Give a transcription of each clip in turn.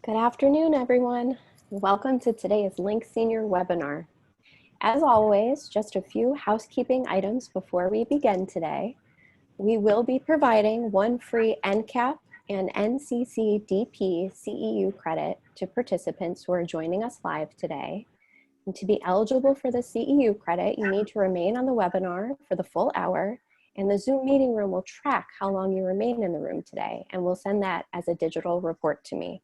Good afternoon, everyone. Welcome to today's Link Senior webinar. As always, just a few housekeeping items before we begin today. We will be providing one free NCCAP and NCCDP CEU credit to participants who are joining us live today. And to be eligible for the CEU credit, you need to remain on the webinar for the full hour, and the Zoom meeting room will track how long you remain in the room today, and we'll send that as a digital report to me.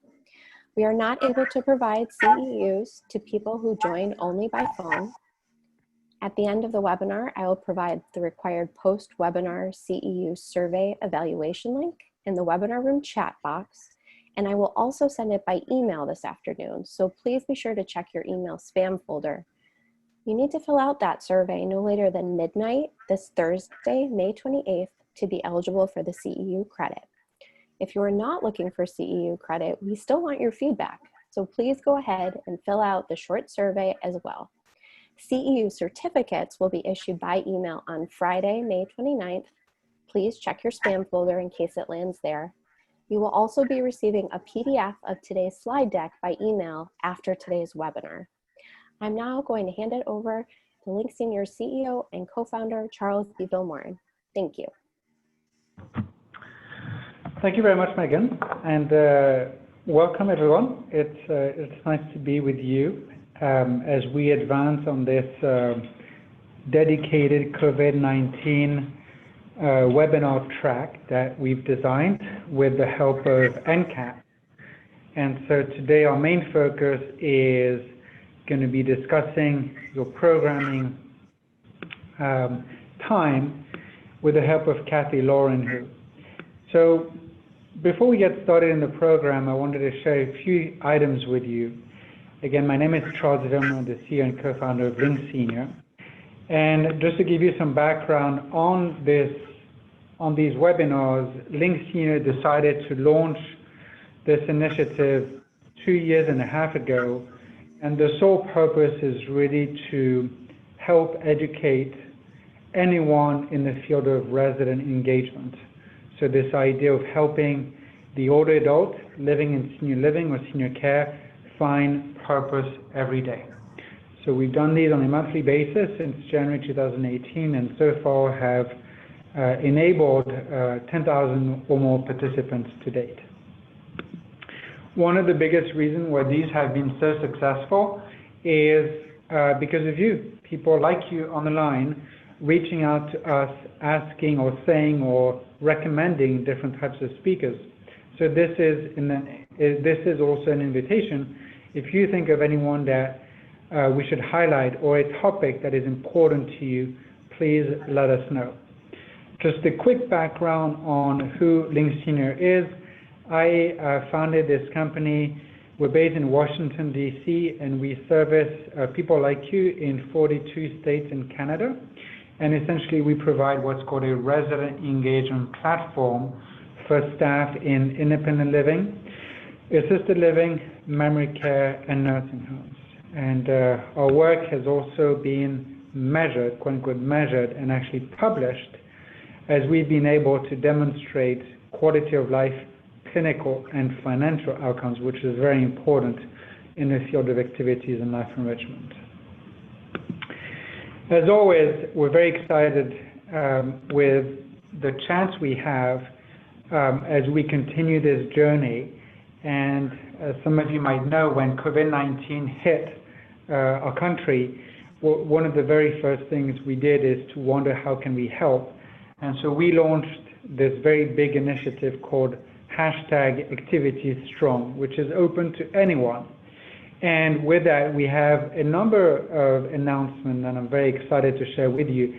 We are not able to provide CEUs to people who join only by phone. At the end of the webinar, I will provide the required post-webinar CEU survey evaluation link in the webinar room chat box, and I will also send it by email this afternoon, so please be sure to check your email spam folder. You need to fill out that survey no later than midnight this Thursday, May 28th, to be eligible for the CEU credit. If you are not looking for CEU credit, we still want your feedback, so please go ahead and fill out the short survey as well. CEU certificates will be issued by email on Friday, May 29th. Please check your spam folder in case it lands there. You will also be receiving a PDF of today's slide deck by email after today's webinar. I'm now going to hand it over to Link Senior CEO and co-founder Charles D. Vilmorin. Thank you. Thank you very much, Megan, and welcome everyone. It's nice to be with you as we advance on this dedicated COVID-19 webinar track that we've designed with the help of NCCAP. And so today our main focus is going to be discussing your programming time with the help of Kathy Laurenhue. So before we get started in the program, I wanted to share a few items with you. Again, my name is Charles Vilmorin, the CEO and co-founder of Link Senior. And just to give you some background on these webinars, Link Senior decided to launch this initiative 2.5 years ago. And the sole purpose is really to help educate anyone in the field of resident engagement. So this idea of helping the older adult living in senior living or senior care find purpose every day. So we've done these on a monthly basis since January 2018, and so far have enabled 10,000 or more participants to date. One of the biggest reasons why these have been so successful is because of you, people like you on the line, reaching out to us, asking or saying or recommending different types of speakers. So this is also an invitation. If you think of anyone that we should highlight or a topic that is important to you, please let us know. Just a quick background on who Link Senior is. I founded this company. We're based in Washington, D.C., and we service people like you in 42 states in Canada. And essentially, we provide what's called a resident engagement platform for staff in independent living, assisted living, memory care, and nursing homes. And our work has also been measured, quote unquote, measured, and actually published as we've been able to demonstrate quality of life, clinical, and financial outcomes, which is very important in the field of activities and life enrichment. As always, we're very excited with the chance we have as we continue this journey. And as some of you might know, when COVID-19 hit our country, one of the very first things we did is to wonder how can we help. And so we launched this very big initiative called #ActivitiesStrong, which is open to anyone. And with that, we have a number of announcements that I'm very excited to share with you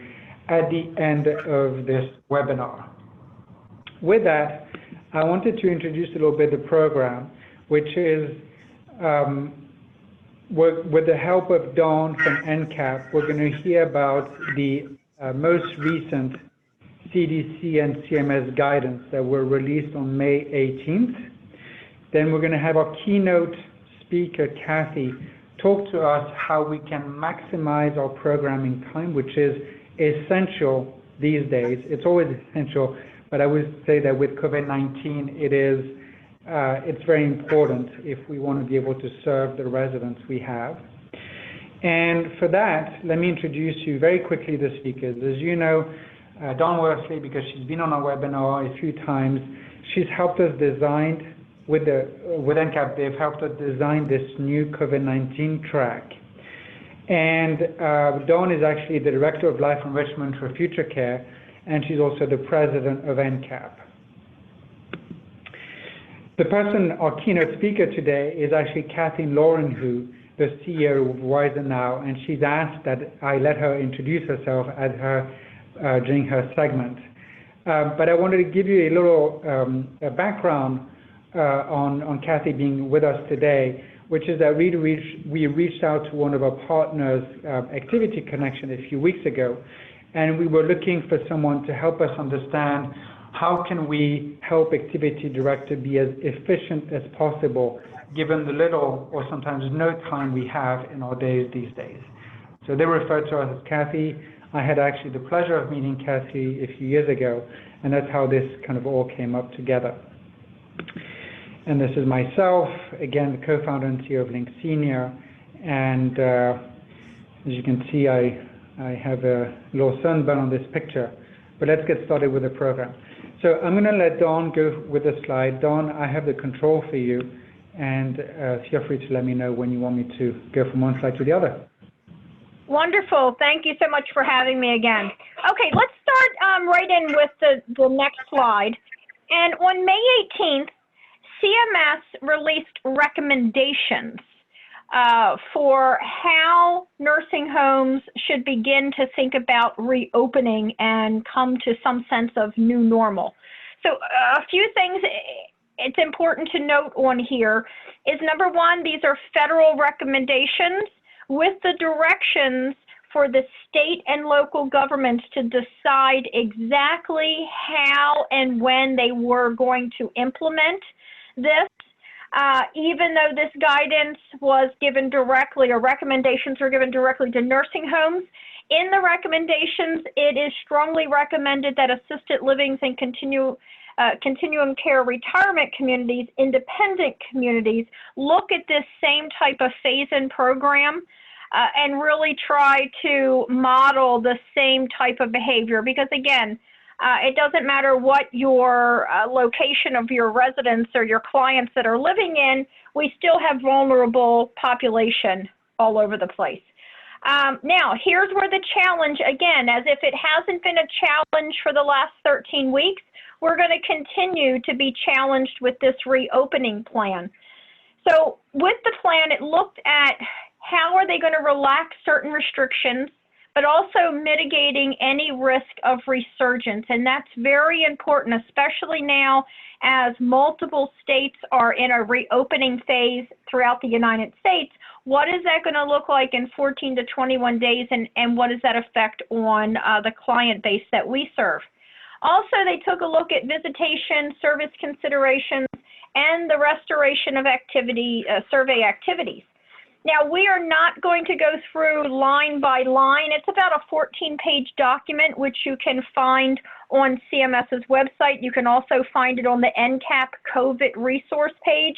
at the end of this webinar. With that, I wanted to introduce a little bit the program, which is with the help of Dawn from NCCAP, we're going to hear about the most recent CDC and CMS guidance that were released on May 18th. Then we're going to have our keynote speaker, Kathy, talk to us how we can maximize our programming time, which is essential these days. It's always essential, but I would say that with COVID-19, it is it's very important if we want to be able to serve the residents we have. And for that, let me introduce you very quickly the speakers. As you know, Dawn Worsley, because she's been on our webinar a few times, she's helped us design, with NCCAP, they've helped us design this new COVID-19 track. And Dawn is actually the Director of Life Enrichment for Future Care, and she's also the President of NCCAP. The person, our keynote speaker today, is actually Kathy Laurenhue, the CEO of Wiser Now, and she's asked that I let her introduce herself during her segment. But I wanted to give you a little background on Kathy being with us today, which is that we reached out to one of our partners, Activity Connection, a few weeks ago, and we were looking for someone to help us understand how can we help Activity Director be as efficient as possible, given the little or sometimes no time we have in our days these days. So they referred to us as Kathy. I had actually the pleasure of meeting Kathy a few years ago, and that's how this kind of all came up together. And this is myself, again, the co-founder and CEO of Link Senior. And as you can see, I have a little sunburn on this picture. But let's get started with the program. So I'm going to let Dawn go with the slide. Dawn, I have the control for you, and feel free to let me know when you want me to go from one slide to the other. Wonderful. Thank you so much for having me again. Okay, let's start right in with the next slide. And on May 18th, CMS released recommendations for how nursing homes should begin to think about reopening and come to some sense of new normal. So a few things it's important to note on here is, number one, these are federal recommendations with the directions for the state and local governments to decide exactly how and when they were going to implement this. Even though this guidance was given directly, or recommendations were given directly to nursing homes, in the recommendations, it is strongly recommended that assisted livings and continuum care retirement communities, independent communities, look at this same type of phase-in program and really try to model the same type of behavior. Because again, it doesn't matter what your location of your residents or your clients that are living in, we still have vulnerable population all over the place. Now, here's where the challenge, again, as if it hasn't been a challenge for the last 13 weeks, we're going to continue to be challenged with this reopening plan. So with the plan, it looked at how are they going to relax certain restrictions, but also mitigating any risk of resurgence. And that's very important, especially now as multiple states are in a reopening phase throughout the United States. What is that going to look like in 14 to 21 days, and what does that affect on the client base that we serve? Also, they took a look at visitation, service considerations, and the restoration of activity, survey activities. Now, we are not going to go through line by line. It's about a 14-page document, which you can find on CMS's website. You can also find it on the NCCAP COVID resource page.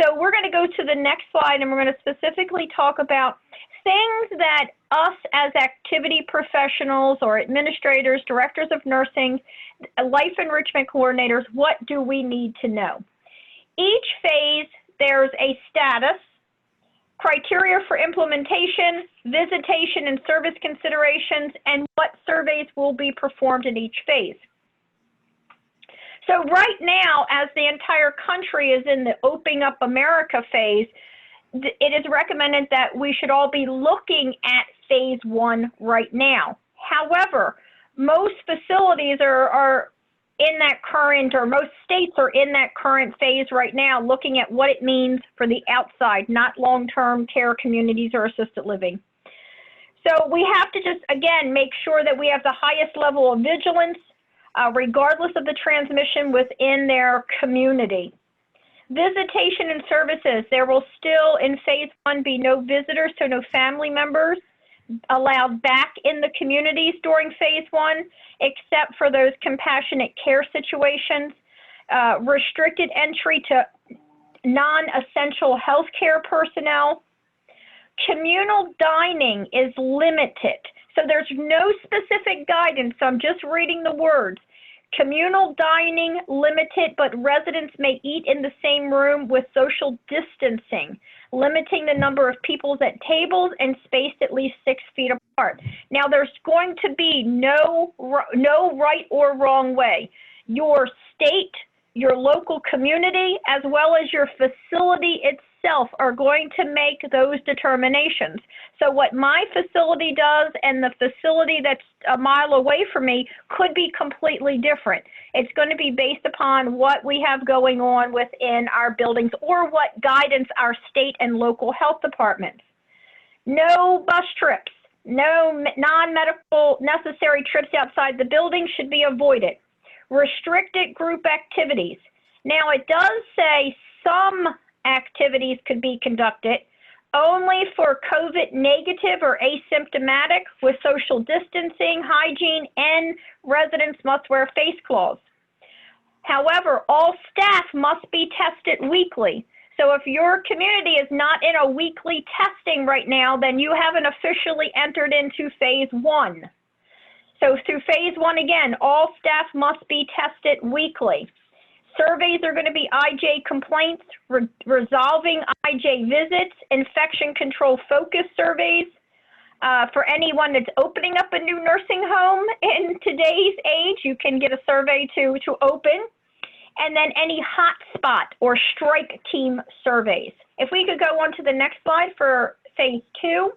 So we're going to go to the next slide, and we're going to specifically talk about things that us as activity professionals or administrators, directors of nursing, life enrichment coordinators, what do we need to know? Each phase, there's a status, criteria for implementation, visitation and service considerations, and what surveys will be performed in each phase. So right now, as the entire country is in the Opening Up America phase, it is recommended that we should all be looking at phase 1 right now. However, most facilities are in that current, or most states are in that current phase right now, looking at what it means for the outside, not long-term care communities or assisted living. So we have to just, again, make sure that we have the highest level of vigilance, regardless of the transmission within their community. Visitation and services, there will still in phase 1 be no visitors, so no family members allowed back in the communities during phase 1, except for those compassionate care situations. restricted entry to non-essential healthcare personnel. Communal dining is limited. So there's no specific guidance, so I'm just reading the words. Communal dining limited, but residents may eat in the same room with social distancing, limiting the number of people at tables and spaced at least 6 feet apart. Now, there's going to be no right or wrong way. Your state, your local community, as well as your facility itself are going to make those determinations. So what my facility does and the facility that's a mile away from me could be completely different. It's going to be based upon what we have going on within our buildings or what guidance our state and local health departments. No bus trips, no non-medical necessary trips outside the building should be avoided. Restricted group activities. Now, it does say some activities could be conducted only for COVID negative or asymptomatic with social distancing, hygiene, and residents must wear face cloths. However, all staff must be tested weekly. So if your community is not in a weekly testing right now, then you haven't officially entered into phase 1. So through phase 1, again, all staff must be tested weekly. Surveys are going to be IJ complaints, resolving IJ visits, infection control focus surveys. For anyone that's opening up a new nursing home in today's age, you can get a survey to open. And then any hotspot or strike team surveys. If we could go on to the next slide for phase 2.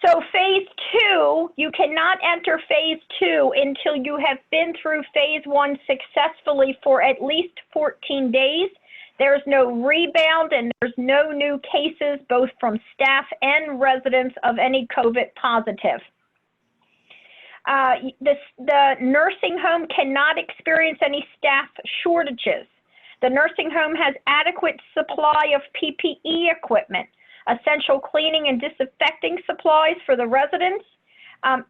So phase 2, you cannot enter phase 2 until you have been through phase 1 successfully for at least 14 days. There's no rebound and there's no new cases, both from staff and residents of any COVID positive. The nursing home cannot experience any staff shortages. The nursing home has adequate supply of PPE equipment, essential cleaning and disinfecting supplies for the residents,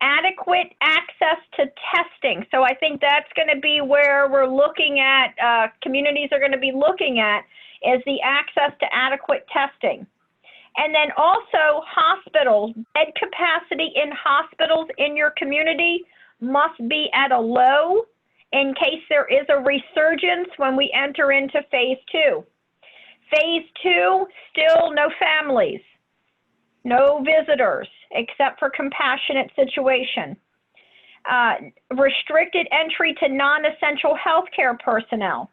adequate access to testing. So I think that's going to be where we're looking at, communities are going to be looking at, is the access to adequate testing. And then also hospitals, bed capacity in hospitals in your community must be at a low in case there is a resurgence when we enter into phase 2. Phase 2, still no families, no visitors, except for compassionate situation. Restricted entry to non-essential healthcare personnel.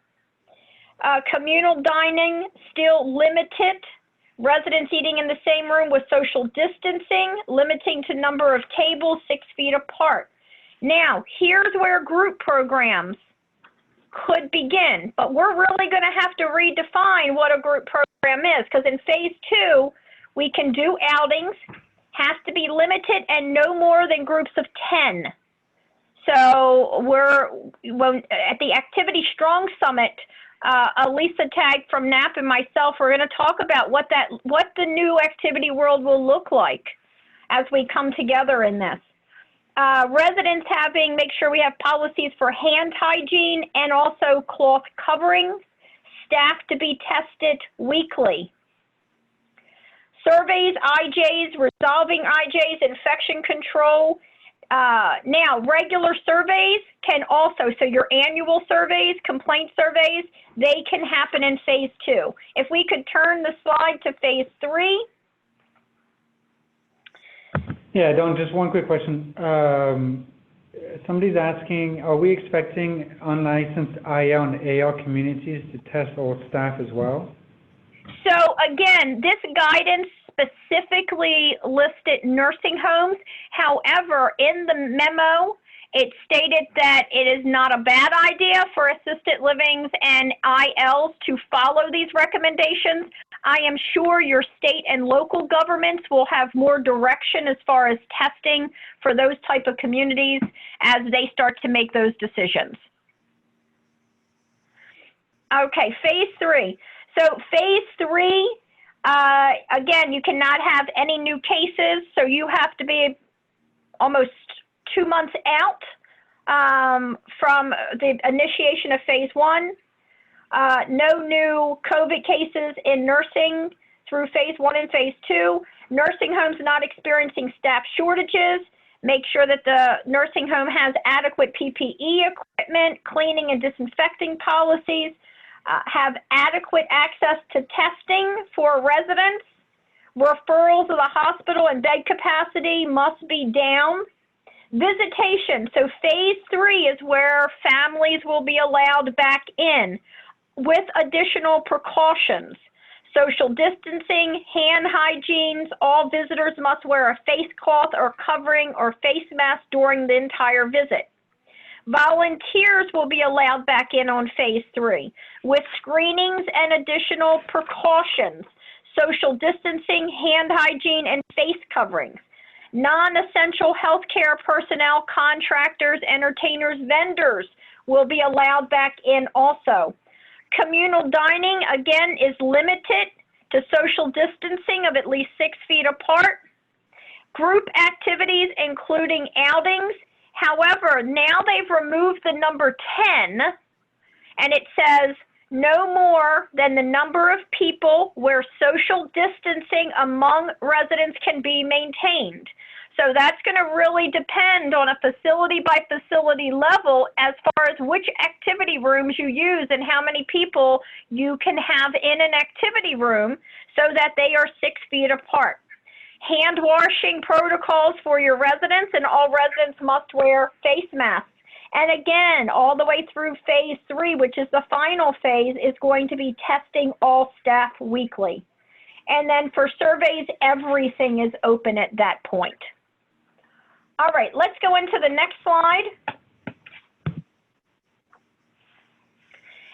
Communal dining, still limited. Residents eating in the same room with social distancing, limiting to number of tables 6 feet apart. Now, here's where group programs could begin, but we're really going to have to redefine what a group program is, because in phase 2, we can do outings, has to be limited and no more than groups of 10. So at the Activity Strong Summit, Lisa Tagg from NAP and myself are going to talk about what the new activity world will look like as we come together in this. Residents make sure we have policies for hand hygiene and also cloth coverings, staff to be tested weekly. Surveys, IJs, resolving IJs, infection control. Now, regular surveys can also, so your annual surveys, complaint surveys, they can happen in phase 2. If we could turn the slide to phase 3. Yeah, Dawn, just one quick question. Somebody's asking, are we expecting unlicensed IA and AR communities to test all staff as well? So again, this guidance specifically listed nursing homes. However, in the memo, it stated that it is not a bad idea for assisted livings and ILs to follow these recommendations. I am sure your state and local governments will have more direction as far as testing for those type of communities as they start to make those decisions. Okay, phase 3. So phase 3, again, you cannot have any new cases, so you have to be almost 2 months out from the initiation of phase 1. No new COVID cases in nursing through phase 1 and phase 2. Nursing homes not experiencing staff shortages. Make sure that the nursing home has adequate PPE equipment, cleaning and disinfecting policies, have adequate access to testing for residents. Referrals of the hospital and bed capacity must be down. Visitation, so phase 3 is where families will be allowed back in with additional precautions. Social distancing, hand hygiene, all visitors must wear a face cloth or covering or face mask during the entire visit. Volunteers will be allowed back in on phase 3 with screenings and additional precautions, social distancing, hand hygiene, and face coverings. Non-essential healthcare personnel, contractors, entertainers, vendors will be allowed back in also. Communal dining, again, is limited to social distancing of at least 6 feet apart. Group activities, including outings. However, now they've removed the number 10, and it says no more than the number of people where social distancing among residents can be maintained. So that's going to really depend on a facility by facility level as far as which activity rooms you use and how many people you can have in an activity room so that they are 6 feet apart. Hand washing protocols for your residents, and all residents must wear face masks. And again, all the way through phase 3, which is the final phase, is going to be testing all staff weekly. And then for surveys, everything is open at that point. All right, let's go into the next slide.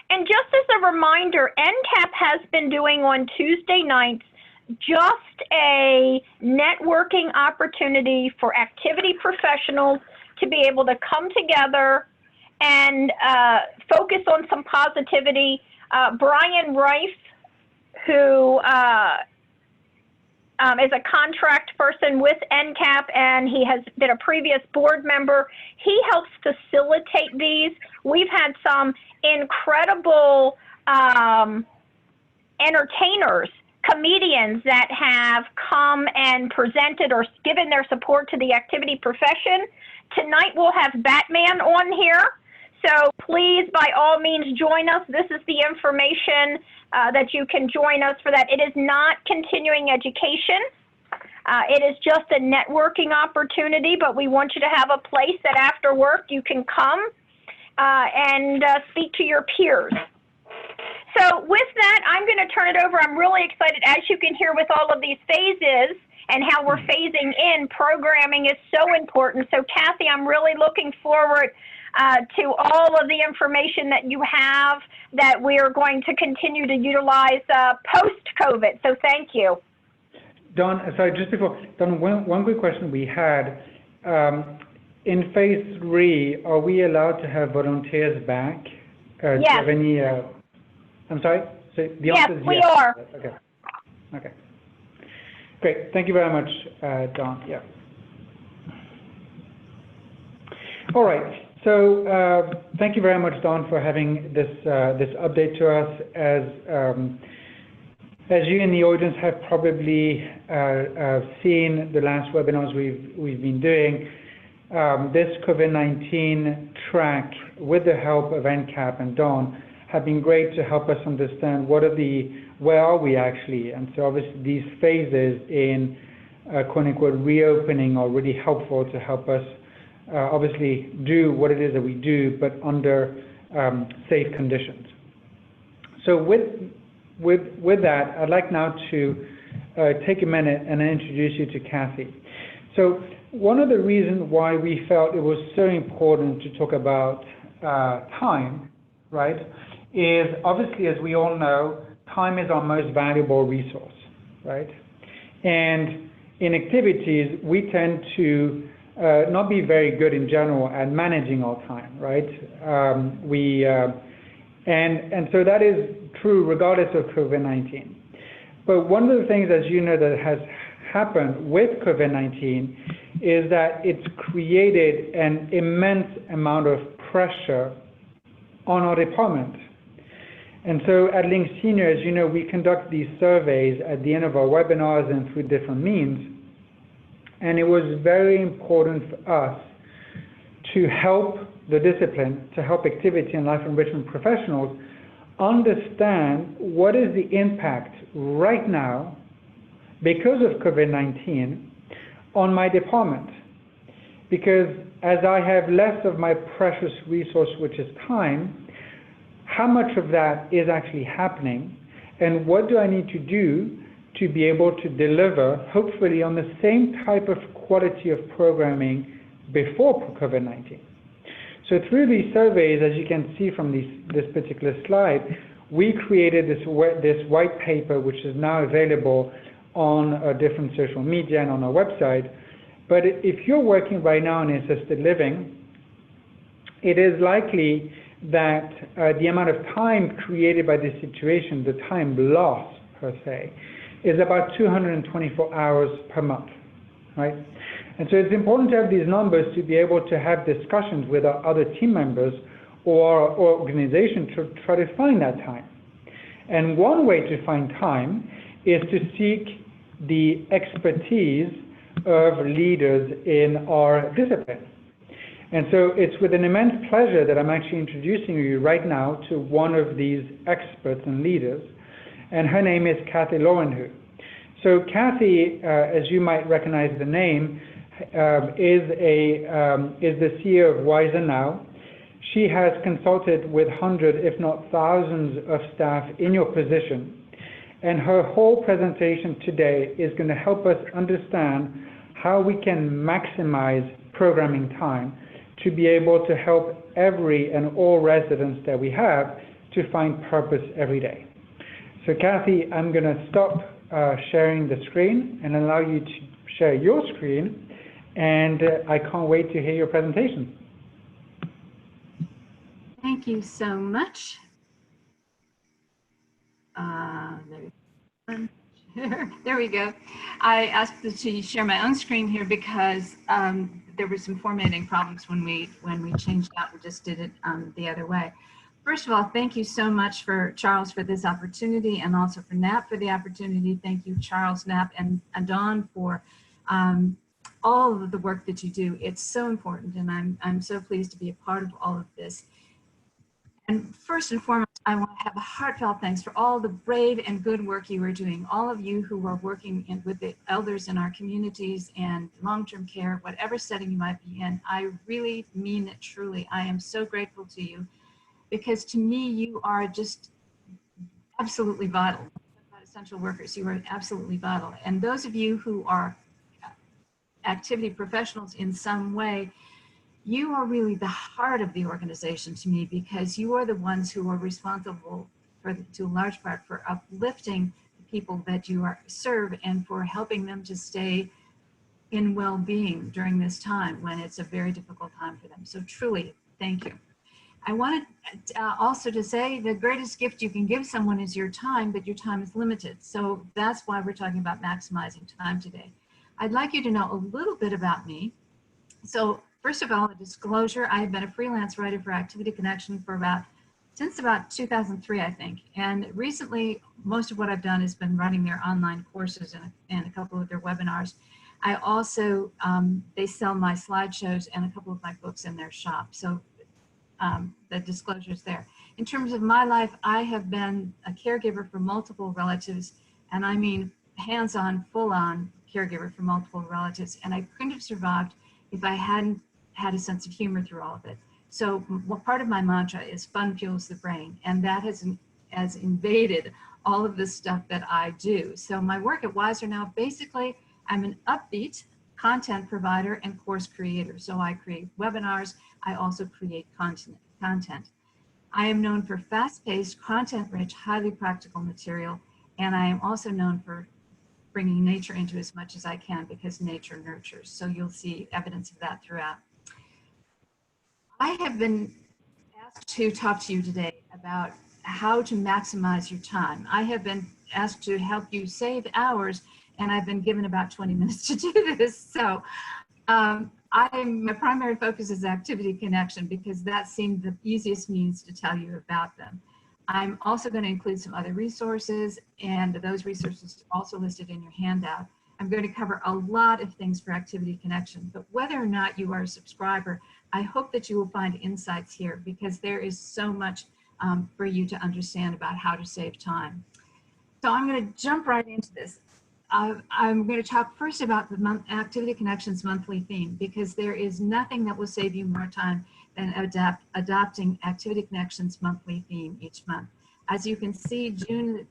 And just as a reminder, NCCAP has been doing on Tuesday nights just a networking opportunity for activity professionals to be able to come together and focus on some positivity. Brian Rife, who is a contract person with NCCAP, and he has been a previous board member. He helps facilitate these. We've had some incredible entertainers, comedians that have come and presented or given their support to the activity profession. Tonight we'll have Batman on here. So please, by all means, join us. This is the information that you can join us for that. It is not continuing education. It is just a networking opportunity, but we want you to have a place that after work you can come and speak to your peers. So with that, I'm going to turn it over. I'm really excited. As you can hear with all of these phases and how we're phasing in, programming is so important. So Kathy, I'm really looking forward to all of the information that you have that we are going to continue to utilize post-COVID. So thank you. Dawn, sorry, just before, Dawn, one quick question we had. In phase 3, are we allowed to have volunteers back? Yes. Do you have any, I'm sorry? So the yes, answer is we yes. are. Okay. Okay. Great. Thank you very much, Dawn. Yeah. All right. So thank you very much, Dawn, for having this update to us. As you in the audience have probably seen the last webinars we've been doing, this COVID-19 track, with the help of NCCAP and Dawn, have been great to help us understand where are we actually. And so obviously these phases in quote unquote reopening are really helpful to help us obviously do what it is that we do, but under safe conditions. So with that, I'd like now to take a minute and introduce you to Kathy. So one of the reasons why we felt it was so important to talk about time, right, is obviously, as we all know, time is our most valuable resource, right? And in activities, we tend to not be very good in general at managing our time, right? And so that is true regardless of COVID-19. But one of the things, as you know, that has happened with COVID-19 is that it's created an immense amount of pressure on our department. And so at Link Senior, as you know, we conduct these surveys at the end of our webinars and through different means. And it was very important for us to help the discipline, to help activity and life enrichment professionals understand what is the impact right now because of COVID-19 on my department. Because as I have less of my precious resource, which is time, how much of that is actually happening, and what do I need to do to be able to deliver, hopefully, on the same type of quality of programming before COVID-19. So through these surveys, as you can see from this particular slide, we created this white paper, which is now available on different social media and on our website. But if you're working right now in assisted living, it is likely that the amount of time created by this situation, the time lost per se, is about 224 hours per month, right? And so it's important to have these numbers to be able to have discussions with our other team members or organization to try to find that time. And one way to find time is to seek the expertise of leaders in our discipline. And so it's with an immense pleasure that I'm actually introducing you right now to one of these experts and leaders, and her name is Kathy Laurenhue. So Kathy, as you might recognize the name, is the CEO of Wiser Now. She has consulted with hundreds, if not thousands, of staff in your position. And her whole presentation today is going to help us understand how we can maximize programming time to be able to help every and all residents that we have to find purpose every day. So Kathy, I'm going to stop sharing the screen and allow you to share your screen, and I can't wait to hear your presentation. Thank you so much. There we go. I asked to share my own screen here because there were some formatting problems when we changed out and just did it the other way. First of all, thank you so much for Charles for this opportunity, and also for Knapp for the opportunity. Thank you, Charles, Knapp, and Dawn for all of the work that you do. It's so important, and I'm so pleased to be a part of all of this. And first and foremost, I want to have a heartfelt thanks for all the brave and good work you are doing. All of you who are working with the elders in our communities and long-term care, whatever setting you might be in, I really mean it truly. I am so grateful to you, because to me, you are just absolutely vital. Essential workers, you are absolutely vital. And those of you who are activity professionals in some way, you are really the heart of the organization to me, because you are the ones who are responsible for, to a large part, for uplifting the people that you serve and for helping them to stay in well-being during this time when it's a very difficult time for them. So truly, thank you. I wanted also to say the greatest gift you can give someone is your time, but your time is limited. So that's why we're talking about maximizing time today. I'd like you to know a little bit about me. So first of all, a disclosure, I have been a freelance writer for Activity Connection for since about 2003, I think. And recently, most of what I've done has been running their online courses and a couple of their webinars. I also, they sell my slideshows and a couple of my books in their shop. So the disclosure's there. In terms of my life, I have been a caregiver for multiple relatives, and I mean hands-on, full-on caregiver for multiple relatives. And I couldn't have survived if I hadn't had a sense of humor through all of it. So part of my mantra is fun fuels the brain, and that has invaded all of the stuff that I do. So my work at Wiser Now, basically, I'm an upbeat content provider and course creator. So I create webinars. I also create content. I am known for fast-paced, content-rich, highly practical material, and I am also known for bringing nature into as much as I can, because nature nurtures. So you'll see evidence of that throughout. I have been asked to talk to you today about how to maximize your time. I have been asked to help you save hours and I've been given about 20 minutes to do this. So my primary focus is activity connection because that seemed the easiest means to tell you about them. I'm also going to include some other resources, and those resources are also listed in your handout. I'm going to cover a lot of things for activity connection, but whether or not you are a subscriber, I hope that you will find insights here because there is so much for you to understand about how to save time. So I'm going to jump right into this. I'm going to talk first about the Activity Connections monthly theme because there is nothing that will save you more time than adopting Activity Connections monthly theme each month. As you can see, June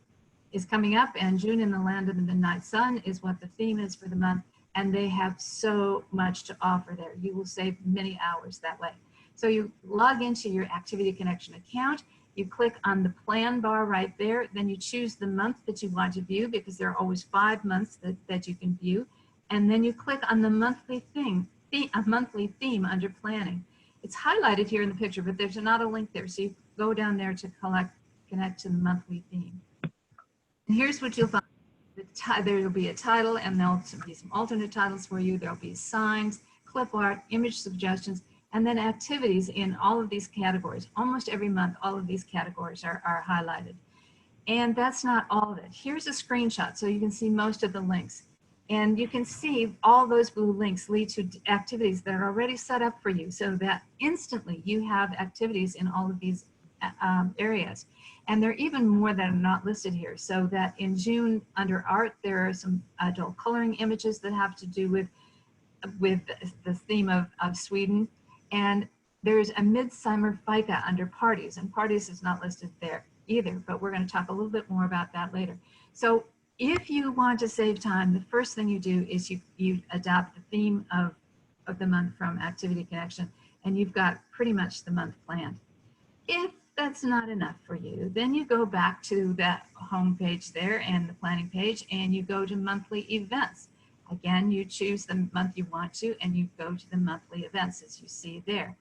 is coming up, and June in the Land of the Midnight Sun is what the theme is for the month, and they have so much to offer there. You will save many hours that way. So you log into your Activity Connection account, you click on the plan bar right there, then you choose the month that you want to view because there are always 5 months that you can view, and then you click on the monthly theme under planning. It's highlighted here in the picture, but there's not a link there, so you go down there to connect to the monthly theme. And here's what you'll find. There will be a title, and there'll be some alternate titles for you. There'll be signs, clip art, image suggestions, and then activities in all of these categories. Almost every month, all of these categories are highlighted. And that's not all of it. Here's a screenshot so you can see most of the links. And you can see all those blue links lead to activities that are already set up for you so that instantly you have activities in all of these areas. And there are even more that are not listed here. So that in June under art, there are some adult coloring images that have to do with the theme of Sweden. And there's a Midsummer FICA under parties, and parties is not listed there either, but we're going to talk a little bit more about that later. So if you want to save time, the first thing you do is you adopt the theme of the month from Activity Connection, and you've got pretty much the month planned. If that's not enough for you, then you go back to that home page there and the planning page, and you go to monthly events. Again, you choose the month you want to, and you go to the monthly events as you see there.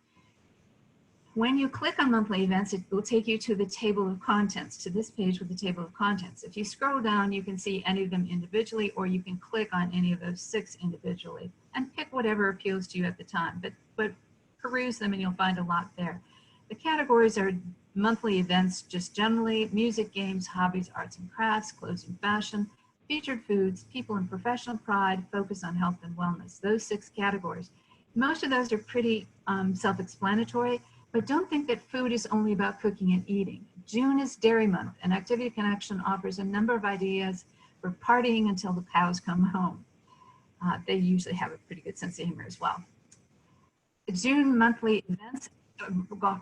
When you click on monthly events, it will take you to the table of contents, to this page with the table of contents. If you scroll down, you can see any of them individually, or you can click on any of those 6 individually and pick whatever appeals to you at the time, but peruse them and you'll find a lot there. The categories are monthly events, just generally, music, games, hobbies, arts and crafts, clothes and fashion, featured foods, people and professional pride, focus on health and wellness, those 6 categories. Most of those are pretty self-explanatory, but don't think that food is only about cooking and eating. June is Dairy Month, and Activity Connection offers a number of ideas for partying until the cows come home. They usually have a pretty good sense of humor as well. The June monthly events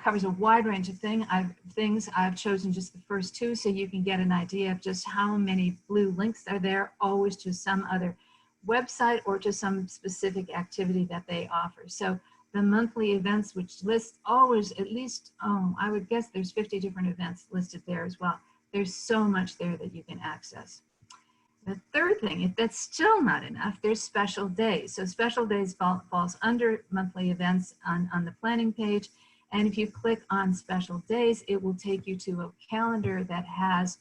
covers a wide range of things. I've chosen just the first 2 so you can get an idea of just how many blue links are there, always to some other website or to some specific activity that they offer. So the monthly events, which lists always at least, I would guess there's 50 different events listed there as well. There's so much there that you can access. The third thing, if that's still not enough, there's special days. So special days falls under monthly events on the planning page. And if you click on special days, it will take you to a calendar that has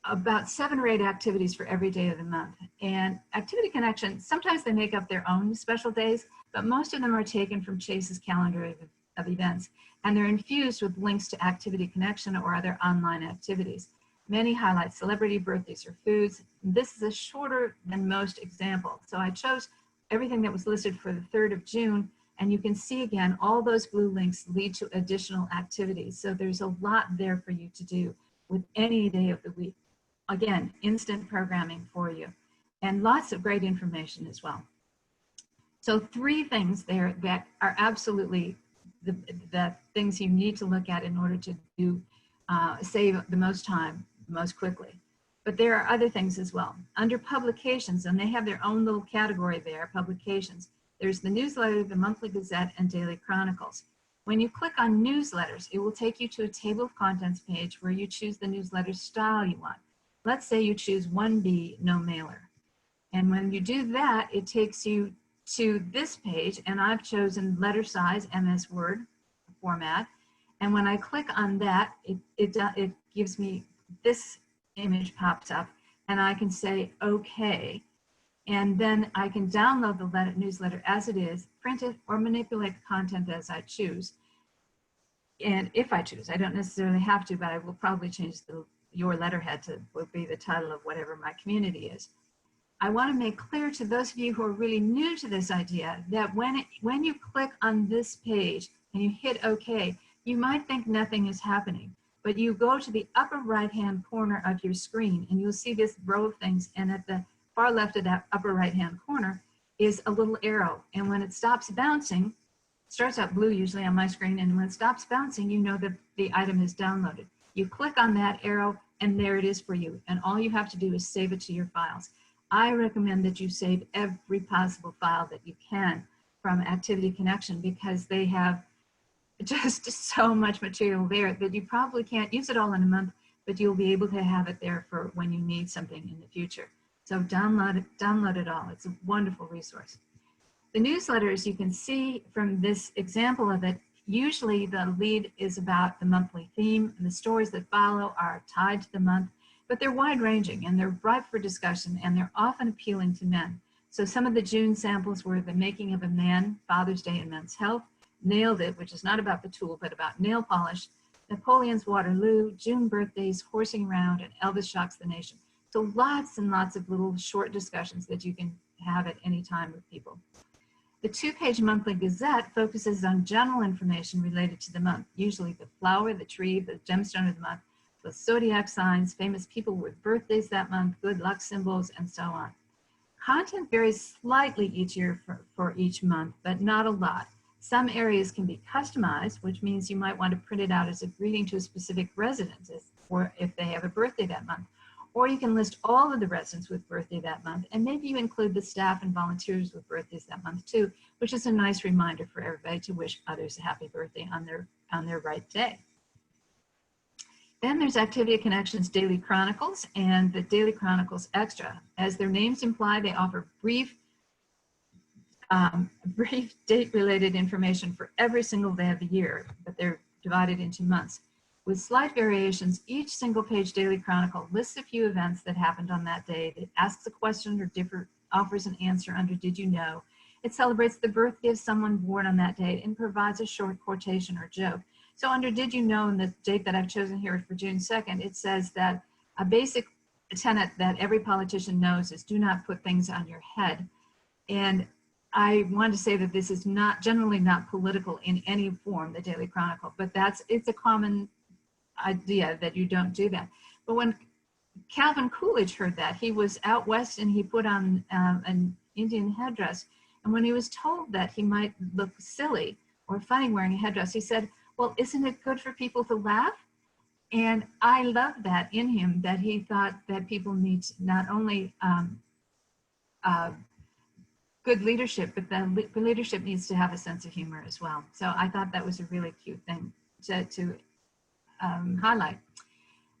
about 7 or 8 activities for every day of the month. And Activity Connection, sometimes they make up their own special days, but most of them are taken from Chase's calendar of events. And they're infused with links to Activity Connection or other online activities. Many highlight celebrity birthdays or foods. This is a shorter than most example. So I chose everything that was listed for the 3rd of June, and you can see again, all those blue links lead to additional activities. So there's a lot there for you to do with any day of the week. Again, instant programming for you, and lots of great information as well. So 3 things there that are absolutely the things you need to look at in order to do save the most time most quickly. But there are other things as well. Under publications, and they have their own little category there, publications, there's the newsletter, the monthly gazette, and daily chronicles. When you click on newsletters, it will take you to a table of contents page where you choose the newsletter style you want. Let's say you choose 1B, no mailer. And when you do that, it takes you to this page, and I've chosen letter size, MS Word format. And when I click on that, it gives me this image pops up, and I can say, okay. And then I can download the newsletter as it is, print it, or manipulate the content as I choose. And if I choose, I don't necessarily have to, but I will probably change your letterhead to will be the title of whatever my community is. I want to make clear to those of you who are really new to this idea that when you click on this page and you hit OK, you might think nothing is happening, but you go to the upper right-hand corner of your screen and you'll see this row of things, and at the far left of that upper right-hand corner is a little arrow, and when it stops bouncing, it starts out blue usually on my screen, and when it stops bouncing, you know that the item is downloaded. You click on that arrow and there it is for you, and all you have to do is save it to your files. I recommend that you save every possible file that you can from Activity Connection, because they have just so much material there that you probably can't use it all in a month, but you'll be able to have it there for when you need something in the future. So download it all. It's a wonderful resource. The newsletters, you can see from this example of it, usually the lead is about the monthly theme, and the stories that follow are tied to the month, but they're wide-ranging and they're ripe for discussion, and they're often appealing to men. So some of the June samples were The Making of a Man, Father's Day and Men's Health, Nailed It, which is not about the tool, but about nail polish, Napoleon's Waterloo, June birthdays, Horsing Around, and Elvis Shocks the Nation. So lots and lots of little short discussions that you can have at any time with people. The 2-page monthly gazette focuses on general information related to the month, usually the flower, the tree, the gemstone of the month, the zodiac signs, famous people with birthdays that month, good luck symbols, and so on. Content varies slightly each year for each month, but not a lot. Some areas can be customized, which means you might want to print it out as a greeting to a specific resident, or if they have a birthday that month. Or you can list all of the residents with birthday that month, and maybe you include the staff and volunteers with birthdays that month too, which is a nice reminder for everybody to wish others a happy birthday on their right day. Then there's Activity Connection's Daily Chronicles and the Daily Chronicles Extra. As their names imply, they offer brief date-related information for every single day of the year, but they're divided into months. With slight variations, each single-page Daily Chronicle lists a few events that happened on that day. It asks a question or offers an answer under Did You Know? It celebrates the birthday of someone born on that date and provides a short quotation or joke. So under Did You Know, and the date that I've chosen here for June 2nd, it says that a basic tenet that every politician knows is do not put things on your head. And I want to say that this is generally not political in any form, the Daily Chronicle, but it's a common idea that you don't do that. But when Calvin Coolidge heard that, he was out west and he put on an Indian headdress. And when he was told that he might look silly or funny wearing a headdress, he said, well, isn't it good for people to laugh? And I love that in him, that he thought that people need not only good leadership, but the leadership needs to have a sense of humor as well. So I thought that was a really cute thing to highlight.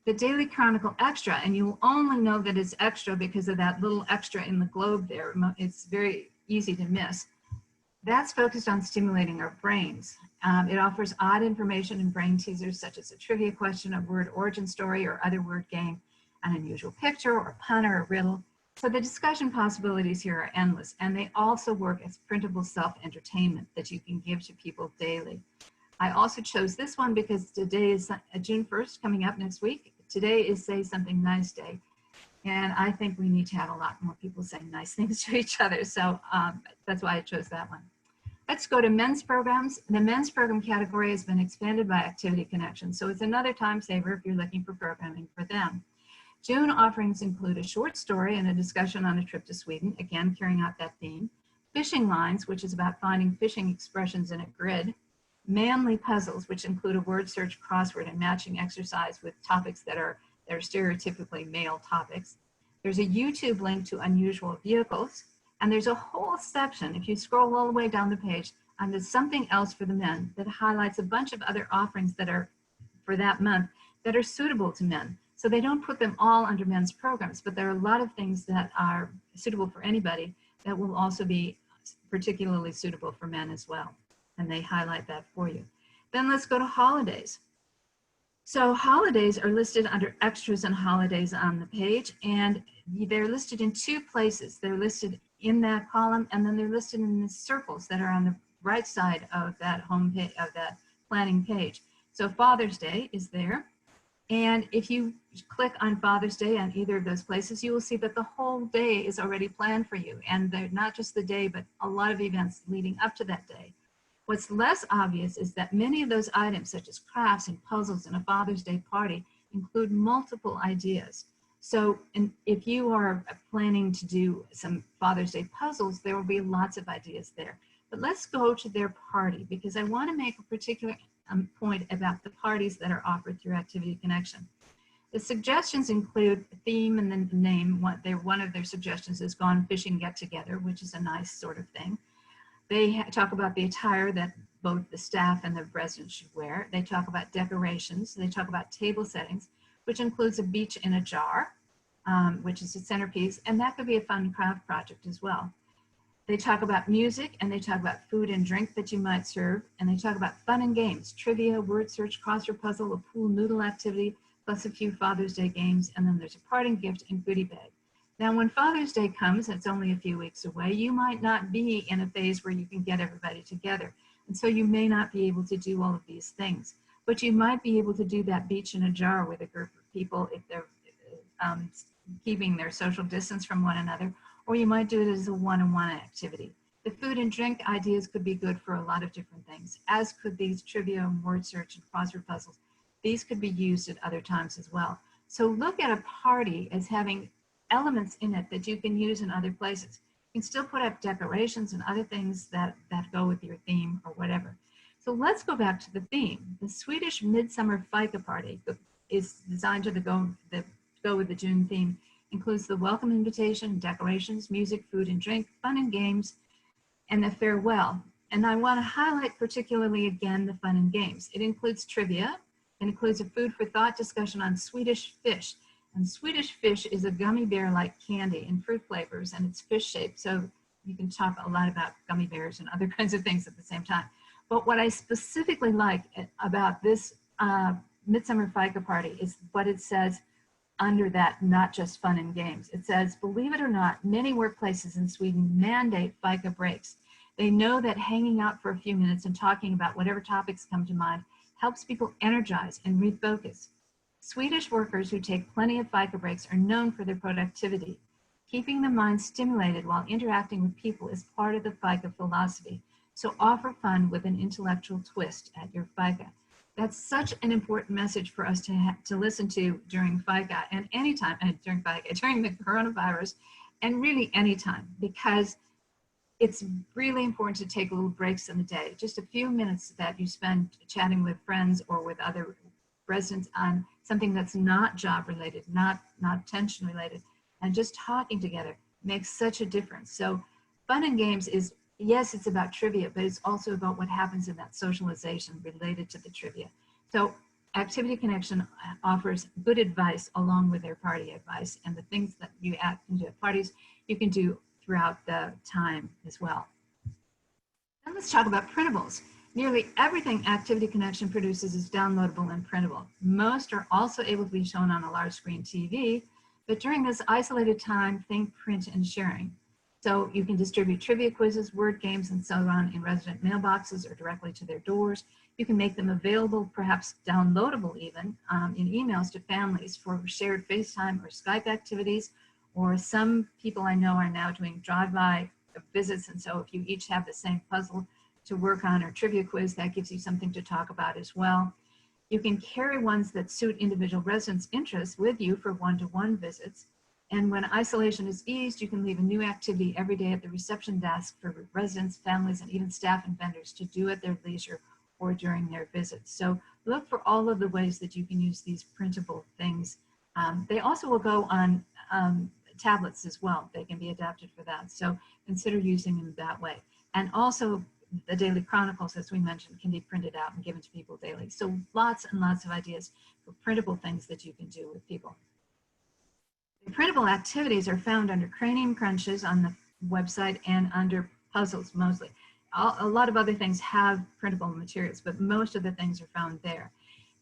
The Daily Chronicle Extra, and you'll only know that it's extra because of that little extra in the globe there. It's very easy to miss. That's focused on stimulating our brains. It offers odd information and brain teasers such as a trivia question, a word origin story, or other word game, an unusual picture, or a pun, or a riddle. So the discussion possibilities here are endless, and they also work as printable self-entertainment that you can give to people daily. I also chose this one because today is June 1st, coming up next week. Today is Say Something Nice Day. And I think we need to have a lot more people saying nice things to each other. So that's why I chose that one. Let's go to men's programs. The men's program category has been expanded by Activity Connection. So it's another time saver if you're looking for programming for them. June offerings include a short story and a discussion on a trip to Sweden, again, carrying out that theme. Fishing lines, which is about finding fishing expressions in a grid. Manly puzzles, which include a word search, crossword, and matching exercise with topics that are stereotypically male topics. There's a YouTube link to unusual vehicles, and there's a whole section, if you scroll all the way down the page, on the something else for the men that highlights a bunch of other offerings that are for that month that are suitable to men. So they don't put them all under men's programs, but there are a lot of things that are suitable for anybody that will also be particularly suitable for men as well. And they highlight that for you. Then let's go to holidays. So holidays are listed under extras and holidays on the page, and they're listed in two places. They're listed in that column, and then they're listed in the circles that are on the right side of that home page, of that planning page. So Father's Day is there. And if you click on Father's Day on either of those places, you will see that the whole day is already planned for you. And they're not just the day, but a lot of events leading up to that day. What's less obvious is that many of those items, such as crafts and puzzles and a Father's Day party, include multiple ideas. So if you are planning to do some Father's Day puzzles, there will be lots of ideas there. But let's go to their party, because I want to make a particular point about the parties that are offered through Activity Connection. The suggestions include a theme and then the name. One of their suggestions is Gone Fishing Get Together, which is a nice sort of thing. They talk about the attire that both the staff and the residents should wear. They talk about decorations. They talk about table settings, which includes a beach in a jar, which is a centerpiece, and that could be a fun craft project as well. They talk about music, and they talk about food and drink that you might serve, and they talk about fun and games, trivia, word search, crossword puzzle, a pool noodle activity, plus a few Father's Day games, and then there's a parting gift and goodie bag. Now, when Father's Day comes, it's only a few weeks away, you might not be in a phase where you can get everybody together. And so you may not be able to do all of these things, but you might be able to do that beach in a jar with a group of people if they're keeping their social distance from one another, or you might do it as a one-on-one activity. The food and drink ideas could be good for a lot of different things, as could these trivia and word search and crossword puzzles. These could be used at other times as well. So look at a party as having elements in it that you can use in other places. You can still put up decorations and other things that go with your theme or whatever. So let's go back to the theme. The Swedish Midsummer Fika Party is designed to go with the June theme. Includes the welcome invitation, decorations, music, food and drink, fun and games, and the farewell. And I want to highlight particularly again the fun and games. It includes trivia. It includes a food for thought discussion on Swedish fish. And Swedish fish is a gummy bear-like candy in fruit flavors, and it's fish-shaped, so you can talk a lot about gummy bears and other kinds of things at the same time. But what I specifically like about this Midsummer Fika Party is what it says under that, not just fun and games. It says, believe it or not, many workplaces in Sweden mandate Fika breaks. They know that hanging out for a few minutes and talking about whatever topics come to mind helps people energize and refocus. Swedish workers who take plenty of Fika breaks are known for their productivity. Keeping the mind stimulated while interacting with people is part of the Fika philosophy. So offer fun with an intellectual twist at your Fika. That's such an important message for us to listen to during Fika and anytime, during the coronavirus, and really anytime, because it's really important to take little breaks in the day, just a few minutes that you spend chatting with friends or with other residents on something that's not job related, not tension related, and just talking together makes such a difference. So fun and games is, yes, it's about trivia, but it's also about what happens in that socialization related to the trivia. So Activity Connection offers good advice along with their party advice, and the things that you can do at parties, you can do throughout the time as well. And let's talk about printables. Nearly everything Activity Connection produces is downloadable and printable. Most are also able to be shown on a large screen TV, but during this isolated time, think print and sharing. So you can distribute trivia quizzes, word games, and so on in resident mailboxes or directly to their doors. You can make them available, perhaps downloadable even, in emails to families for shared FaceTime or Skype activities, or some people I know are now doing drive-by visits, and so if you each have the same puzzle to work on or trivia quiz, that gives you something to talk about as well. You can carry ones that suit individual residents' interests with you for one-to-one visits. And when isolation is eased, you can leave a new activity every day at the reception desk for residents, families, and even staff and vendors to do at their leisure or during their visits. So look for all of the ways that you can use these printable things. They also will go on tablets as well. They can be adapted for that. So consider using them that way. And also the daily chronicles, as we mentioned, can be printed out and given to people daily. So lots and lots of ideas for printable things that you can do with people. The printable activities are found under cranium crunches on the website and under puzzles mostly. A lot of other things have printable materials, but most of the things are found there.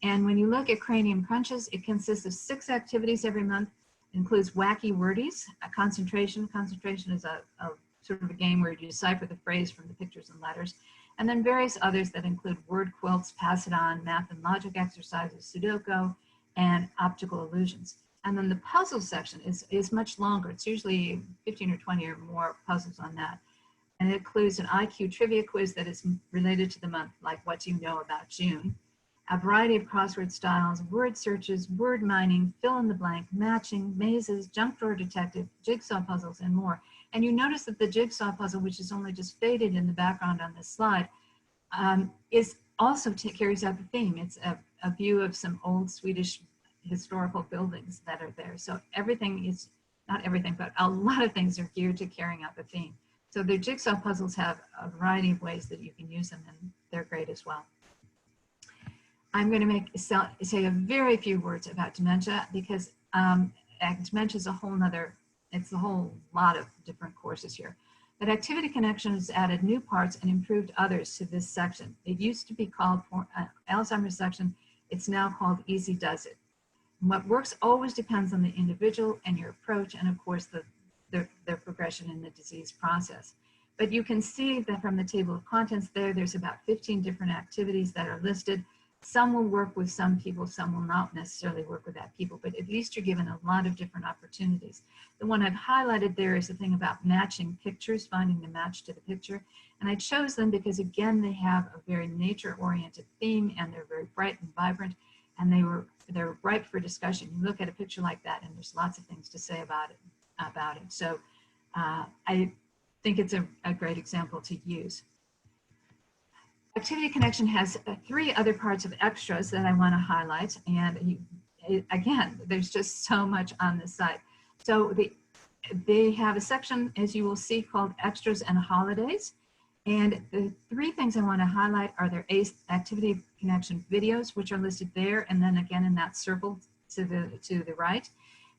And when you look at Cranium Crunches, it consists of 6 activities every month. It includes wacky wordies, a concentration. Concentration is a sort of a game where you decipher the phrase from the pictures and letters. And then various others that include word quilts, pass it on, math and logic exercises, Sudoku, and optical illusions. And then the puzzle section is much longer. It's usually 15 or 20 or more puzzles on that. And it includes an IQ trivia quiz that is related to the month, like what do you know about June? A variety of crossword styles, word searches, word mining, fill in the blank, matching, mazes, junk drawer detective, jigsaw puzzles, and more. And you notice that the jigsaw puzzle, which is only just faded in the background on this slide, is also carries out the theme. It's a view of some old Swedish historical buildings that are there. So everything is, not everything, but a lot of things are geared to carrying out the theme. So the jigsaw puzzles have a variety of ways that you can use them, and they're great as well. I'm going to say a very few words about dementia, because dementia is a whole nother, it's a whole lot of different courses here. But Activity Connection has added new parts and improved others to this section. It used to be called Alzheimer's section. It's now called Easy Does It. And what works always depends on the individual and your approach, and of course their progression in the disease process. But you can see that from the table of contents there's about 15 different activities that are listed. Some will work with some people, some will not necessarily work with that people, but at least you're given a lot of different opportunities. The one I've highlighted there is the thing about matching pictures, finding the match to the picture. And I chose them because, again, they have a very nature-oriented theme, and they're very bright and vibrant, and they're ripe for discussion. You look at a picture like that, and there's lots of things to say about it. So I think it's a great example to use. Activity Connection has 3 other parts of extras that I want to highlight, and again, there's just so much on this site. So they have a section, as you will see, called Extras and Holidays, and the 3 things I want to highlight are their Activity Connection videos, which are listed there, and then again in that circle to the right.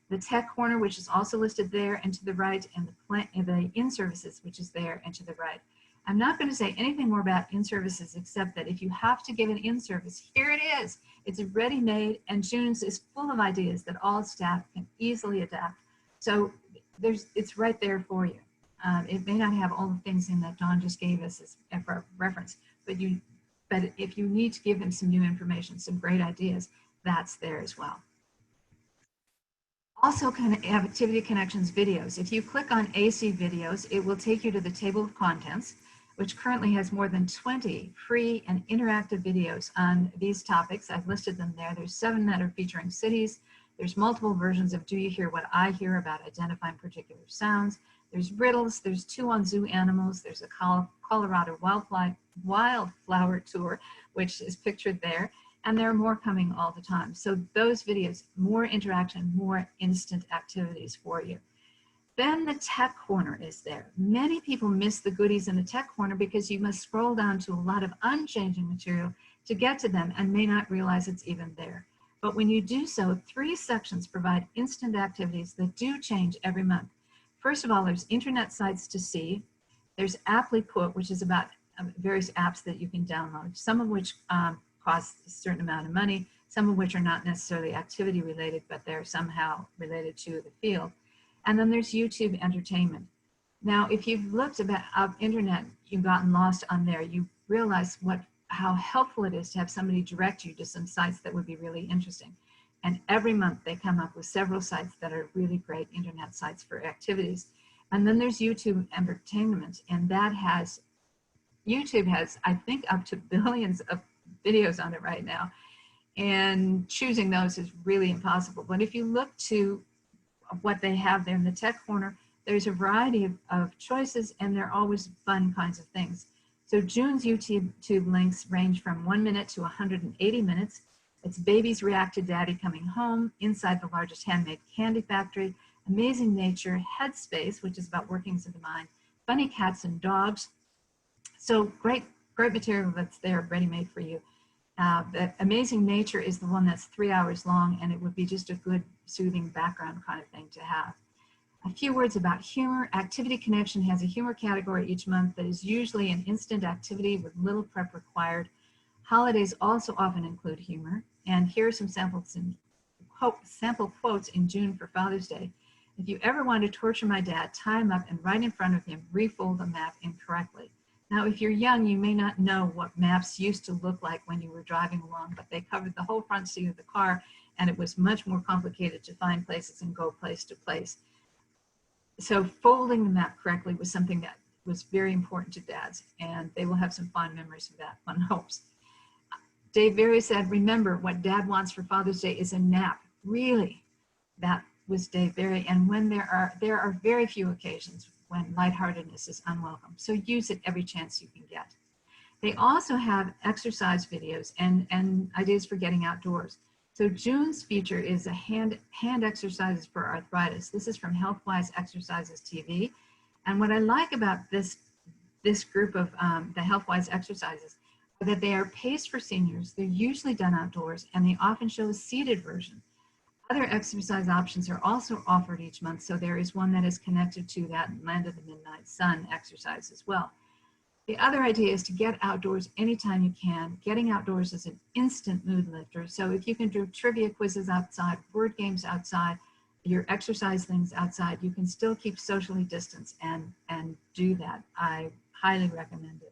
The Tech Corner, which is also listed there and to the right, and the in-services, which is there and to the right. I'm not going to say anything more about in-services, except that if you have to give an in-service, here it is. It's ready-made, and June's is full of ideas that all staff can easily adapt. So it's right there for you. It may not have all the things in that Dawn just gave us as for reference, but if you need to give them some new information, some great ideas, that's there as well. Also, Activity Connections videos. If you click on AC videos, it will take you to the table of contents, which currently has more than 20 free and interactive videos on these topics. I've listed them there. There's 7 that are featuring cities. There's multiple versions of Do You Hear What I Hear about identifying particular sounds. There's riddles. There's 2 on zoo animals. There's a Colorado wildflower tour, which is pictured there. And there are more coming all the time. So those videos, more interaction, more instant activities for you. Then the Tech Corner is there. Many people miss the goodies in the Tech Corner because you must scroll down to a lot of unchanging material to get to them and may not realize it's even there. But when you do so, 3 sections provide instant activities that do change every month. First of all, there's internet sites to see. There's Apply Put, which is about various apps that you can download, some of which cost a certain amount of money, some of which are not necessarily activity related, but they're somehow related to the field. And then there's YouTube Entertainment. Now, if you've looked up internet, you've gotten lost on there, you realize how helpful it is to have somebody direct you to some sites that would be really interesting. And every month they come up with several sites that are really great internet sites for activities. And then there's YouTube Entertainment, and YouTube has, I think, up to billions of videos on it right now. And choosing those is really impossible. But if you look to what they have there in the Tech Corner, there's a variety of choices, and they're always fun kinds of things. So June's YouTube links range from 1 minute to 180 minutes. It's Babies React to Daddy Coming Home, Inside the Largest Handmade Candy Factory, Amazing Nature, Headspace, which is about workings of the mind, Funny Cats and Dogs. So great material that's there, ready-made for you. The Amazing Nature is the one that's 3 hours long, and it would be just a good, soothing background kind of thing to have. A few words about humor. Activity Connection has a humor category each month that is usually an instant activity with little prep required. Holidays also often include humor. And here are some sample quotes in June for Father's Day. If you ever want to torture my dad, tie him up and right in front of him, refold the map incorrectly. Now, if you're young, you may not know what maps used to look like when you were driving along, but they covered the whole front seat of the car, and it was much more complicated to find places and go place to place. So folding the map correctly was something that was very important to dads, and they will have some fond memories of that, one hopes. Dave Berry said, remember, what dad wants for Father's Day is a nap. Really, that was Dave Berry. And when there are very few occasions when lightheartedness is unwelcome. So use it every chance you can get. They also have exercise videos and ideas for getting outdoors. So June's feature is a hand exercises for arthritis. This is from HealthWise Exercises TV. And what I like about this group of the HealthWise exercises are that they are paced for seniors. They're usually done outdoors, and they often show a seated version. Other exercise options are also offered each month, so there is one that is connected to that Land of the Midnight Sun exercise as well. The other idea is to get outdoors anytime you can. Getting outdoors is an instant mood lifter, so if you can do trivia quizzes outside, word games outside, your exercise things outside, you can still keep socially distanced and do that. I highly recommend it.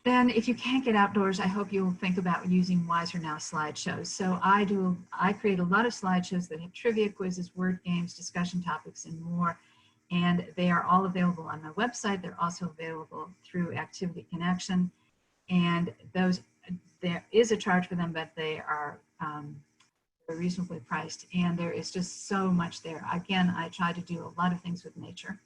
Then if you can't get outdoors, I hope you'll think about using Wiser Now slideshows. So I create a lot of slideshows that have trivia quizzes, word games, discussion topics, and more. And they are all available on my website. They're also available through Activity Connection. And there is a charge for them, but they are reasonably priced. And there is just so much there. Again, I try to do a lot of things with nature.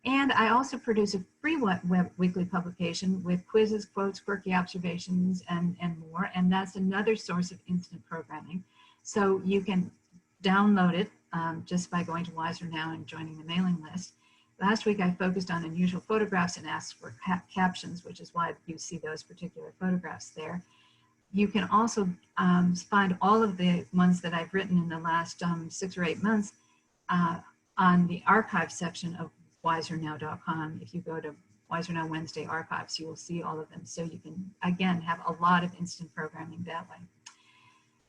And I also produce a free web weekly publication with quizzes, quotes, quirky observations, and more. And that's another source of instant programming. So you can download it just by going to Wiser Now and joining the mailing list. Last week, I focused on unusual photographs and asked for captions, which is why you see those particular photographs there. You can also find all of the ones that I've written in the last 6 or 8 months on the archive section of wisernow.com. If you go to Wiser Now Wednesday archives, you will see all of them. So you can, again, have a lot of instant programming that way.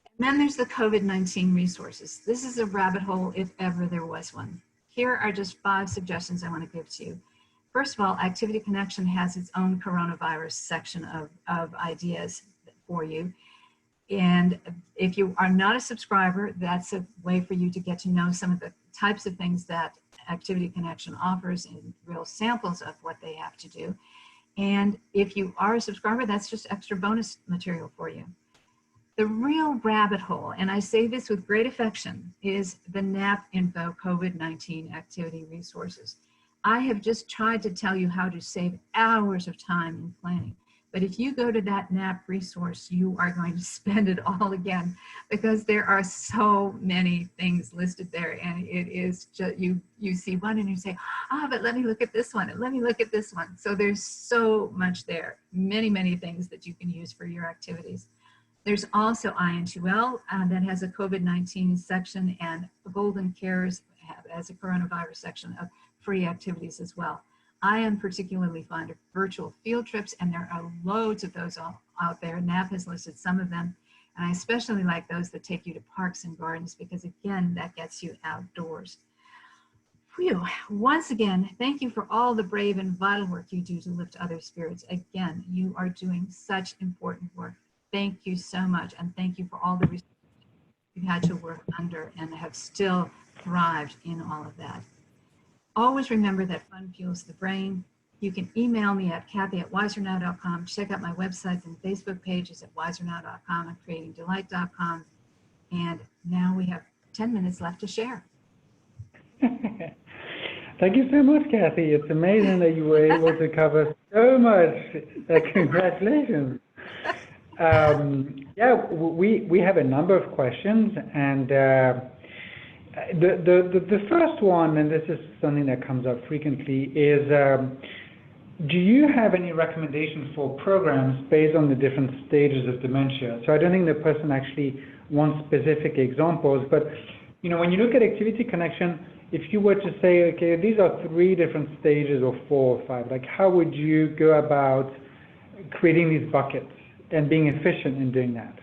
And then there's the COVID-19 resources. This is a rabbit hole if ever there was one. Here are just 5 suggestions I want to give to you. First of all, Activity Connection has its own coronavirus section of ideas for you. And if you are not a subscriber, that's a way for you to get to know some of the types of things that Activity Connection offers in real samples of what they have to do. And if you are a subscriber, that's just extra bonus material for you. The real rabbit hole, and I say this with great affection, is the NAP Info COVID-19 activity resources. I have just tried to tell you how to save hours of time in planning. But if you go to that NAP resource, you are going to spend it all again, because there are so many things listed there, and it is just, you see one and you say, but let me look at this one, and let me look at this one. So there's so much there, many, many things that you can use for your activities. There's also IN2L that has a COVID-19 section, and Golden Cares has a coronavirus section of free activities as well. I am particularly fond of virtual field trips, and there are loads of those out there. NAP has listed some of them, and I especially like those that take you to parks and gardens, because again, that gets you outdoors. Phew. Once again, thank you for all the brave and vital work you do to lift others' spirits. Again, you are doing such important work. Thank you so much, and thank you for all the resources you've had to work under and have still thrived in all of that. Always remember that fun fuels the brain. You can email me at Kathy@wisernow.com. Check out my websites and Facebook pages at wisernow.com and creatingdelight.com. And now we have 10 minutes left to share. Thank you so much, Kathy. It's amazing that you were able to cover so much. Congratulations. Yeah, we have a number of questions, and the first one, and this is something that comes up frequently, is do you have any recommendations for programs based on the different stages of dementia? So I don't think the person actually wants specific examples, but when you look at Activity Connection, if you were to say, okay, these are 3 different stages or 4 or 5, like how would you go about creating these buckets and being efficient in doing that?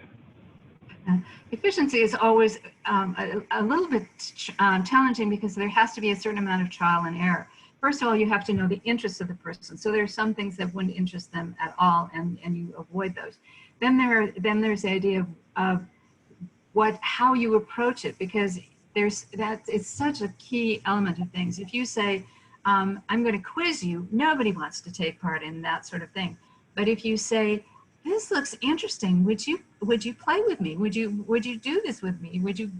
Efficiency is always a little bit challenging because there has to be a certain amount of trial and error. First of all, you have to know the interests of the person. So there's some things that wouldn't interest them at all, and you avoid those. Then there's the idea of how you approach it, because it's such a key element of things. If you say, I'm going to quiz you, nobody wants to take part in that sort of thing. But if you say, this looks interesting, would you play with me? Would you do this with me? Would you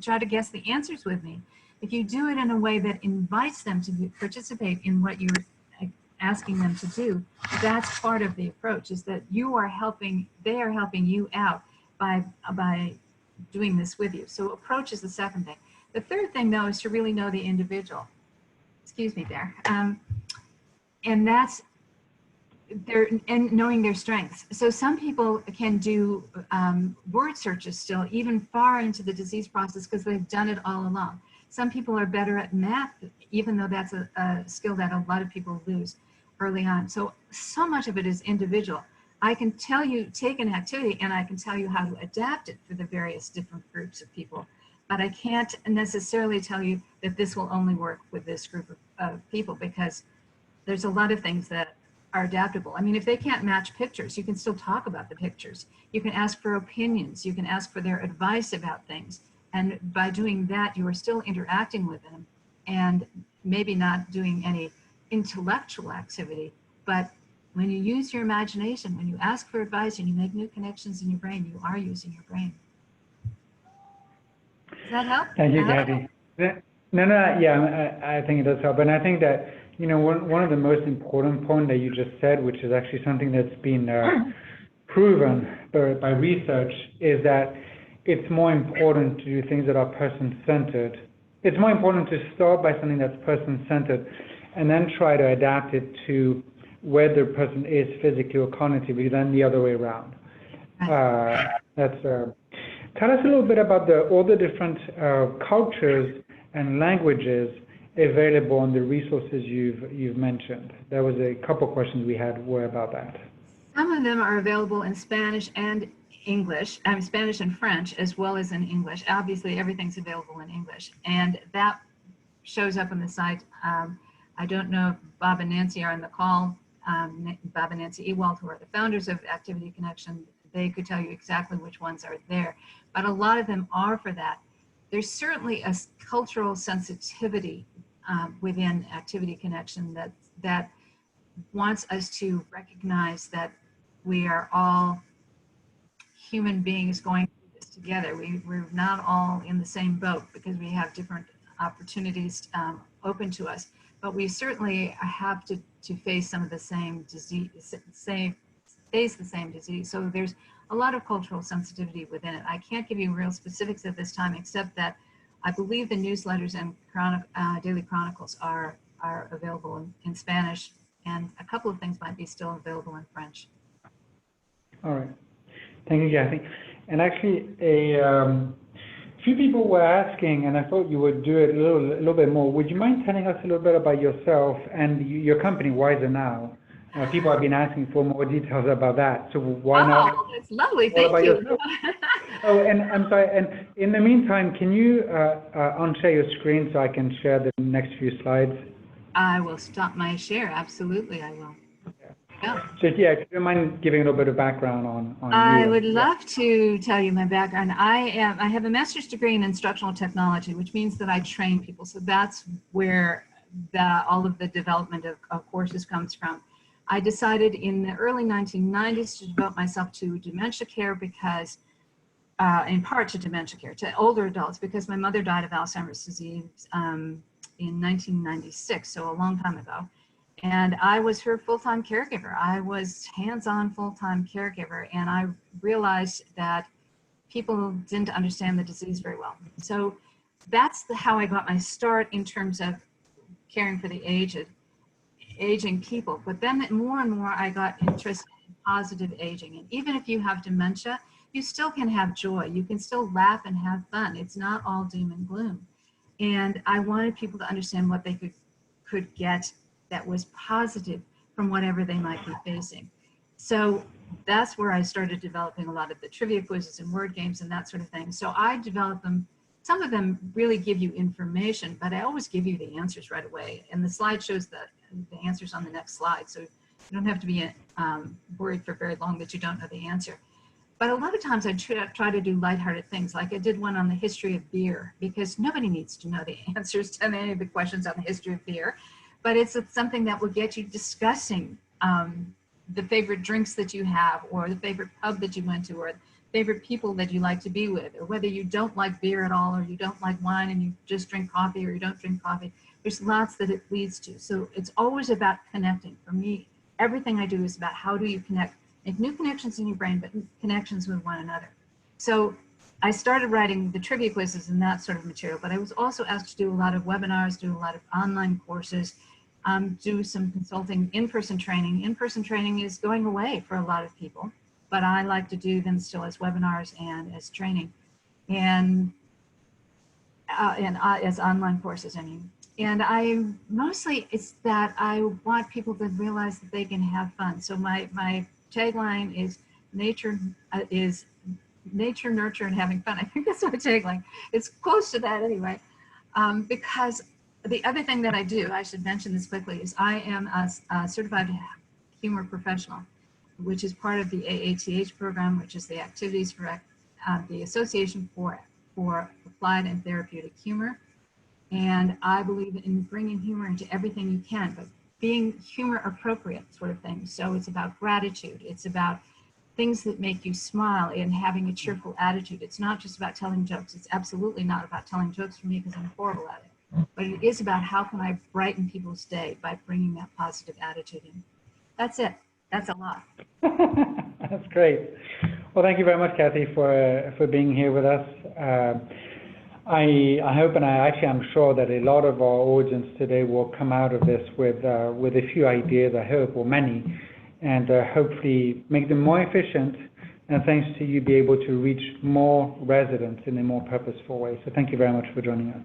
try to guess the answers with me? If you do it in a way that invites them to participate in what you're asking them to do, that's part of the approach, is that they are helping you out by doing this with you. So approach is the second thing. The third thing, though, is to really know the individual. Excuse me there. And that's and knowing their strengths. So some people can do word searches still, even far into the disease process, because they've done it all along. Some people are better at math, even though that's a skill that a lot of people lose early on. So much of it is individual. I can tell you, take an activity, and I can tell you how to adapt it for the various different groups of people. But I can't necessarily tell you that this will only work with this group of people, because there's a lot of things that are adaptable. I mean, if they can't match pictures, you can still talk about the pictures. You can ask for opinions. You can ask for their advice about things. And by doing that, you are still interacting with them and maybe not doing any intellectual activity. But when you use your imagination, when you ask for advice and you make new connections in your brain, you are using your brain. Does that help? Thank you, Kathy. No, yeah, I think it does help. And I think that, one of the most important points that you just said, which is actually something that's been proven by research, is that it's more important to do things that are person-centered. It's more important to start by something that's person-centered and then try to adapt it to where the person is physically or cognitively, than the other way around. Tell us a little bit about all the different cultures and languages available on the resources you've mentioned. There was a couple questions we had were about that. Some of them are available in Spanish and English, Spanish and French, as well as in English. Obviously, everything's available in English, and that shows up on the site. I don't know if Bob and Nancy are on the call. Bob and Nancy Ewald, who are the founders of Activity Connection, they could tell you exactly which ones are there. But a lot of them are for that. There's certainly a cultural sensitivity within Activity Connection that wants us to recognize that we are all human beings going through this together. We're not all in the same boat because we have different opportunities open to us, but we certainly have to face some of the same disease, face the same disease. So there's a lot of cultural sensitivity within it. I can't give you real specifics at this time, except that I believe the newsletters and daily chronicles are available in Spanish, and a couple of things might be still available in French. All right. Thank you, Kathy. And actually, a few people were asking, and I thought you would do it a little bit more. Would you mind telling us a little bit about yourself and your company, Wiser Now? People have been asking for more details about that, so why not? Oh, that's lovely. Thank you. Oh, and I'm sorry. And in the meantime, can you unshare your screen so I can share the next few slides? I will stop my share. Absolutely, I will. Yeah. So yeah, do you mind giving a little bit of background on you? I would love to tell you my background. I have a master's degree in instructional technology, which means that I train people. So that's where all of the development of courses comes from. I decided in the early 1990s to devote myself to dementia care because, in part to dementia care, to older adults, because my mother died of Alzheimer's disease in 1996, so a long time ago. And I was her full-time caregiver. I was hands-on full-time caregiver, and I realized that people didn't understand the disease very well. So that's how I got my start in terms of caring for the aging people. But then more and more I got interested in positive aging. And even if you have dementia, you still can have joy. You can still laugh and have fun. It's not all doom and gloom. And I wanted people to understand what they could get that was positive from whatever they might be facing. So that's where I started developing a lot of the trivia quizzes and word games and that sort of thing. So I developed them. Some of them really give you information, but I always give you the answers right away. And the slide shows the answers on the next slide. So you don't have to be worried for very long that you don't know the answer. But a lot of times I try to do lighthearted things. Like I did one on the history of beer, because nobody needs to know the answers to any of the questions on the history of beer. But it's something that will get you discussing the favorite drinks that you have, or the favorite pub that you went to, or favorite people that you like to be with, or whether you don't like beer at all, or you don't like wine and you just drink coffee, or you don't drink coffee. There's lots that it leads to. So it's always about connecting. For me, everything I do is about how do you connect, make new connections in your brain, but connections with one another. So I started writing the trivia quizzes and that sort of material, but I was also asked to do a lot of webinars, do a lot of online courses, do some consulting, in-person training. In-person training is going away for a lot of people, but I like to do them still as webinars and as training, and as online courses, I mean. And I mostly, it's that I want people to realize that they can have fun. So my tagline is nature, nurture, and having fun. I think that's my tagline. It's close to that anyway, because the other thing that I do, I should mention this quickly, is I am a certified humor professional, which is part of the AATH program, which is the Activities for the Association for Applied and Therapeutic Humor. And I believe in bringing humor into everything you can, but being humor appropriate sort of thing. So it's about gratitude. It's about things that make you smile and having a cheerful attitude. It's not just about telling jokes. It's absolutely not about telling jokes for me, because I'm horrible at it. But it is about how can I brighten people's day by bringing that positive attitude in. That's it. That's a lot. That's great. Well, thank you very much, Kathy, for being here with us. I hope, and I'm sure that a lot of our audience today will come out of this with a few ideas, I hope, or many, and hopefully make them more efficient, and thanks to you, be able to reach more residents in a more purposeful way. So thank you very much for joining us.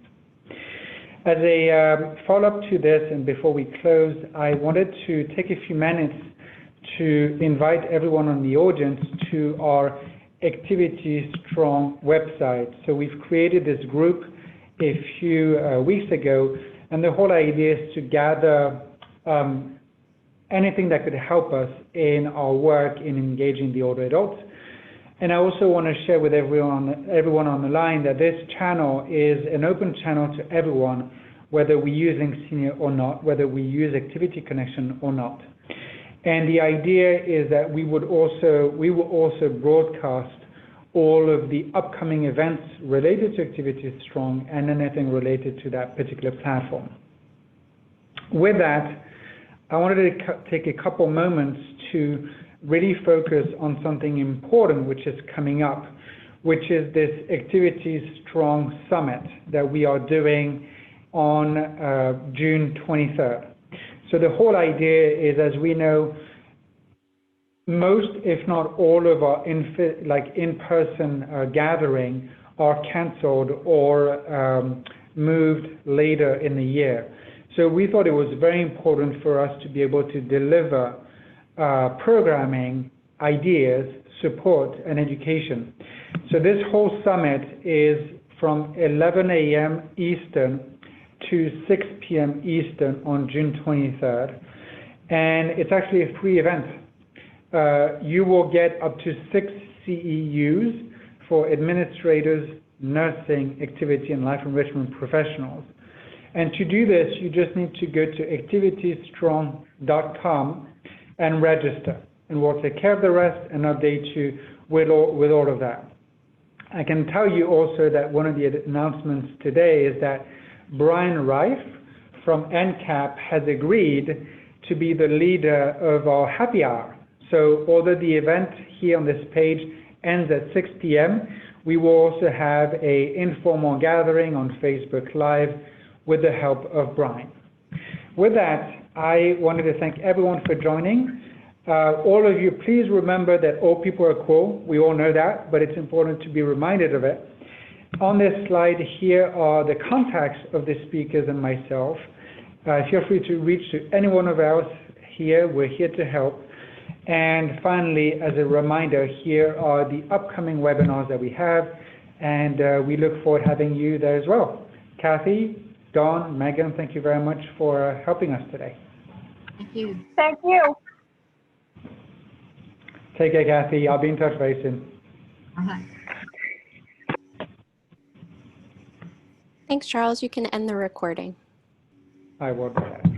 As a follow-up to this, and before we close, I wanted to take a few minutes to invite everyone on the audience to our Activity Strong website. So we've created this group a few weeks ago, and the whole idea is to gather anything that could help us in our work in engaging the older adults. And I also want to share with everyone on the line that this channel is an open channel to everyone, whether we're using Senior or not, whether we use Activity Connection or not. And the idea is that we will also broadcast all of the upcoming events related to Activity Strong and anything related to that particular platform. With that, I wanted to take a couple moments to really focus on something important which is coming up, which is this Activity Strong Summit that we are doing on June 23rd. So the whole idea is, as we know, most, if not all, of our in-person gathering are canceled or moved later in the year. So we thought it was very important for us to be able to deliver programming, ideas, support, and education. So this whole summit is from 11 a.m. Eastern to 6 p.m. Eastern on June 23rd. And it's actually a free event. You will get up to 6 CEUs for administrators, nursing, activity, and life enrichment professionals. And to do this, you just need to go to activitystrong.com and register. And we'll take care of the rest and update you with all of that. I can tell you also that one of the announcements today is that Brian Reif from NCCAP has agreed to be the leader of our happy hour. So although the event here on this page ends at 6 p.m., we will also have an informal gathering on Facebook Live with the help of Brian. With that, I wanted to thank everyone for joining. All of you, please remember that all people are cool. We all know that, but it's important to be reminded of it. On this slide here are the contacts of the speakers and myself. Feel free to reach to any one of us here. We're here to help. And finally, as a reminder, here are the upcoming webinars that we have, and we look forward to having you there as well. Kathy, Dawn, Megan, thank you very much for helping us today. Thank you. Thank you. Take care, Kathy. I'll be in touch very soon. All right. Thanks, Charles. You can end the recording. I will do that.